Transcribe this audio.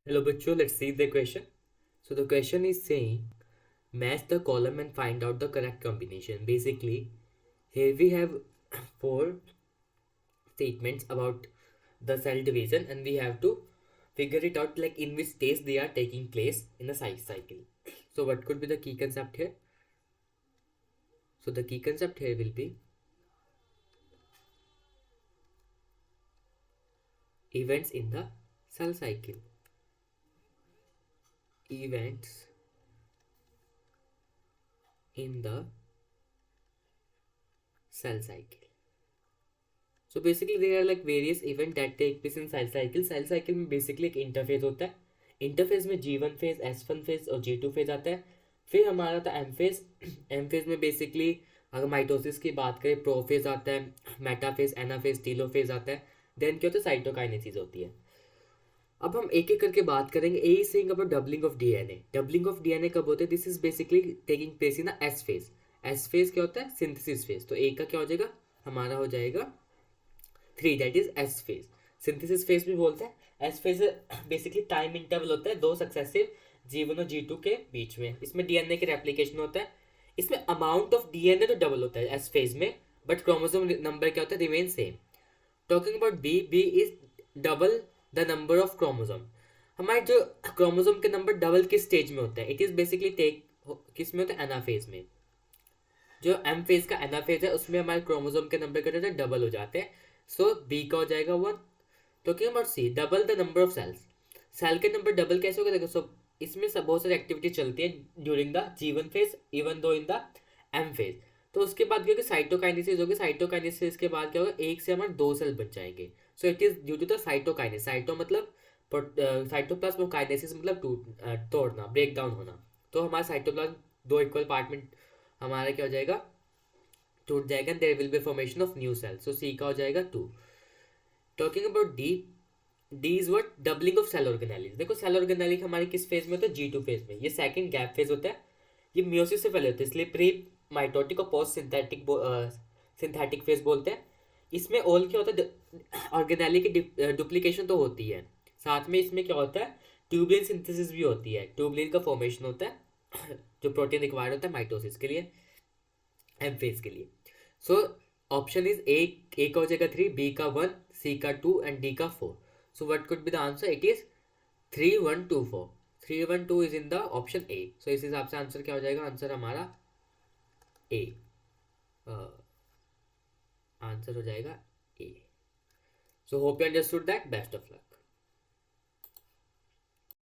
Hello, Bachcho. Let's see the question. So the question is saying match the column and find out the correct combination. Basically, here we have four statements about the cell division, and we have to figure it out like in which stage they are taking place in the size cycle. So what could be the key concept here? So the key concept here will be events in the cell cycle. Events in the cell cycle. So basically there are like various event that take place in cell cycle. Cell cycle में basically एक interphase होता है. Interphase में G1 phase, S1 phase और G2 phase आता है. फिर हमारा था एम फेज. एम फेज में बेसिकली अगर माइटोसिस की बात करें प्रोफेज आता है, मेटाफेज, एनाफेज, टीलोफेज आता है. देन क्या होता है, साइटोकाइनेसिस होती है. अब हम एक एक करके बात करेंगे. A is saying about doubling of DNA. Doubling of DNA कब होता है? This is basically taking place in S phase. S phase क्या होता है? Synthesis phase. तो ए का क्या हो जाएगा? हमारा हो जाएगा 3, that is S phase. Synthesis phase भी बोलते हैं. S phase basically time interval होता है दो सक्सेसिव G1 और G2 के बीच में. इसमें डीएनए के रेप्लिकेशन होता है. इसमें अमाउंट ऑफ डीएनए तो डबल होता है एस फेज में, बट क्रोमोसोम नंबर क्या होता है? Remain same. Talking about B, B is double the number of chromosome. हमारे जो क्रोमोसोम के नंबर डबल किस स्टेज में होता है? इट इज बेसिकली टेक किस में होता है? एनाफेज में. जो एम फेज का एनाफेज है उसमें हमारे क्रोमोसोम के नंबर क्या होते हैं? डबल हो जाते हैं. सो बी का हो जाएगा 1. Talking about C, double the number of cells. Cell के नंबर डबल कैसे होगा? देखो, सो इसमें सब बहुत सारी एक्टिविटी चलती है during the G1 phase, even though in the M phase. तो उसके बाद क्या होगा? साइटोकाइनेसिस होगी. साइटोकाइनेसिस के बाद क्या होगा? एक से हमारे दो सेल बच जाएंगे. So it is due to the cytokinesis. Cyto मतलब साइटोप्लाज्म और काइनेसिस मतलब तोड़ना, ब्रेक डाउन होना. तो हमारा साइटोप्लाज्म दो इक्वल पार्ट में हमारा क्या हो जाएगा? टूट जाएगा. There will be formation of new cell. So C का हो जाएगा 2. Talking about D, D is what? Doubling of cell organelle. देखो सेल ऑर्गेनेली हमारे किस फेज में होता है? G2 फेज में. ये सेकंड गैप फेज होता है. ये मियोसिस से पहले होता है, इसलिए प्री माइटोटिक और पोस्ट सिंथेटिक सिंथेटिक फेज बोलते हैं. इसमें ऑल क्या होता है? ऑर्गेनेली की डुप्लीकेशन तो होती है, साथ में इसमें क्या होता है? ट्यूबलिन सिंथेसिस भी होती है. ट्यूबलिन का फॉर्मेशन होता है जो प्रोटीन रिक्वायर्ड होता है माइटोसिस के लिए, एम फेज के लिए. सो ऑप्शन इज ए का हो जाएगा 3, बी का 1, सी का 2 एंड डी का 4. So what could be the answer? It is 3 1 2 4. 3 1 2 is in the option A. So इस हिसाब से आंसर क्या हो जाएगा? आंसर हमारा ए. आंसर हो जाएगा A. So hope you understood that. Best of luck.